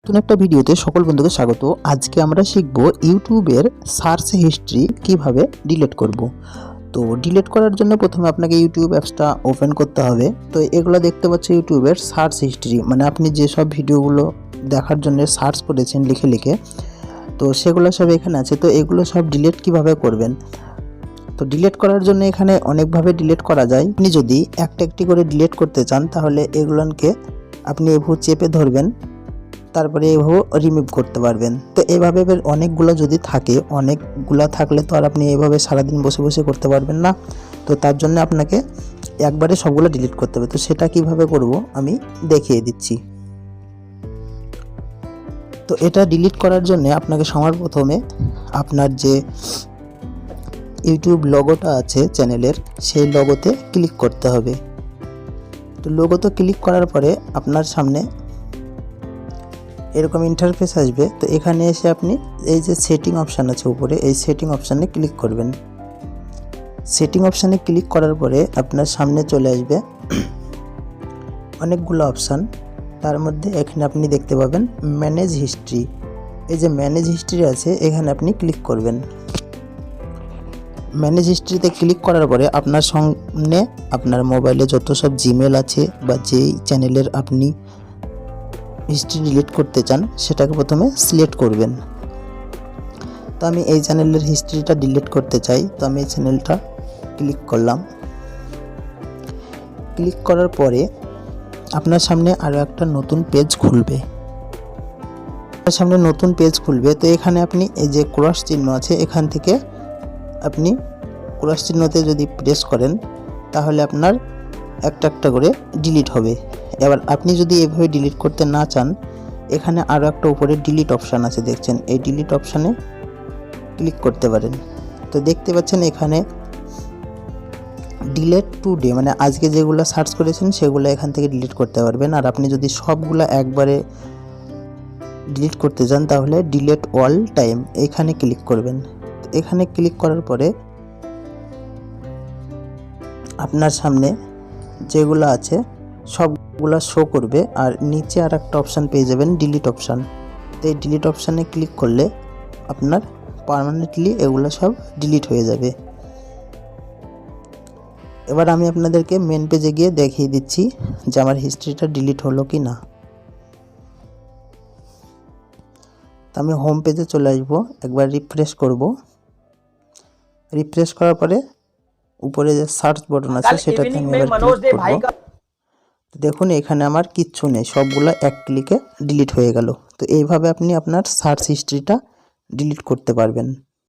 নতুন একটা ভিডিওতে সকল বন্ধুকে স্বাগত। আজকে আমরা শিখব ইউটিউবের সার্চ হিস্ট্রি কিভাবে ডিলিট করব। তো ডিলিট করার জন্য প্রথমে আপনাকে ইউটিউব অ্যাপসটা ওপেন করতে হবে। তো এগুলো দেখতে পাচ্ছেন ইউটিউবের সার্চ হিস্ট্রি, মানে আপনি যেসব ভিডিওগুলো দেখার জন্য সার্চ করেছেন লিখে লিখে, তো সেগুলো সব এখানে আছে। তো এগুলো সব ডিলিট কিভাবে করবেন। তো ডিলিট করার জন্য এখানে অনেকভাবে ডিলিট করা যায়। আপনি যদি একটা একটি করে ডিলিট করতে চান তাহলে এগুলোকে আপনি এভাবে চেপে ধরবেন, তারপরে এভাবে রিমুভ করতে পারবেন। তো এভাবে অনেকগুলো যদি থাকে, অনেকগুলো থাকলে তো আর আপনি এভাবে সারাদিন বসে বসে করতে পারবেন না। তো তার জন্য আপনাকে একবারে সবগুলো ডিলিট করতে হবে। তো সেটা কিভাবে করব আমি দেখিয়ে দিচ্ছি। তো এটা ডিলিট করার জন্য আপনাকে সবার প্রথমে আপনার যে ইউটিউব লোগোটা আছে চ্যানেলের, সেই লোগোতে ক্লিক করতে হবে। তো লোগোতে ক্লিক করার পরে আপনার সামনে এরকম ইন্টারফেস আসবে। তো এখানে এসে আপনি এই যে সেটিং অপশান আছে উপরে, এই সেটিং অপশানে ক্লিক করবেন। সেটিং অপশানে ক্লিক করার পরে আপনার সামনে চলে আসবে অনেকগুলো অপশান। তার মধ্যে এখানে আপনি দেখতে পাবেন ম্যানেজ হিস্ট্রি। এই যে ম্যানেজ হিস্ট্রি আছে, এখানে আপনি ক্লিক করবেন। ম্যানেজ হিস্ট্রিতে ক্লিক করার পরে আপনার সামনে আপনার মোবাইলে যত সব জিমেল আছে বা যেই চ্যানেলের আপনি হিস্ট্রি ডিলিট করতে চান সেটাকে প্রথমে সিলেক্ট করবেন। তো আমি এই চ্যানেলের হিস্ট্রিটা ডিলিট করতে চাই, তো আমি এই চ্যানেলটা ক্লিক করলাম। ক্লিক করার পরে আপনার সামনে আরও একটা নতুন পেজ খুলবে। আপনার সামনে নতুন পেজ খুলবে। তো এখানে আপনি এই যে ক্রস চিহ্ন আছে, এখান থেকে আপনি ক্রস চিহ্নতে যদি প্রেস করেন তাহলে আপনার একটা একটা করে ডিলিট হবে। এবার আপনি যদি এভাবে ডিলিট করতে না চান, এখানে আরও একটা উপরে ডিলিট অপশান আছে দেখছেন, এই ডিলিট অপশানে ক্লিক করতে পারেন। তো দেখতে পাচ্ছেন এখানে ডিলিট টুডে, মানে আজকে যেগুলো সার্চ করেছেন সেগুলো এখান থেকে ডিলিট করতে পারবেন। আর আপনি যদি সবগুলো একবারে ডিলিট করতে চান তাহলে ডিলিট অল টাইম এখানে ক্লিক করবেন। এখানে ক্লিক করার পরে আপনার সামনে যেগুলো আছে সবগুলো শো করবে, আর নিচে আর একটা অপশান পেয়ে যাবেন ডিলিট অপশান। তো এই ডিলিট অপশানে ক্লিক করলে আপনার পার্মানেন্টলি এগুলো সব ডিলিট হয়ে যাবে। এবার আমি আপনাদেরকে মেন পেজে গিয়ে দেখিয়ে দিচ্ছি যে আমার হিস্ট্রিটা ডিলিট হলো কি না। তো আমি হোম পেজে চলে আসবো, একবার রিফ্রেশ করব। রিফ্রেশ করার পরে উপরে যে সার্চ বাটন আছে সেটাতে আমি এবার ক্লিক করব। দেখুন এখানে আমার কিচ্ছু নেই, সবগুলো এক ক্লিকে ডিলিট হয়ে গেল। তো এইভাবে আপনি আপনার সার্চ হিস্ট্রিটা ডিলিট করতে পারবেন।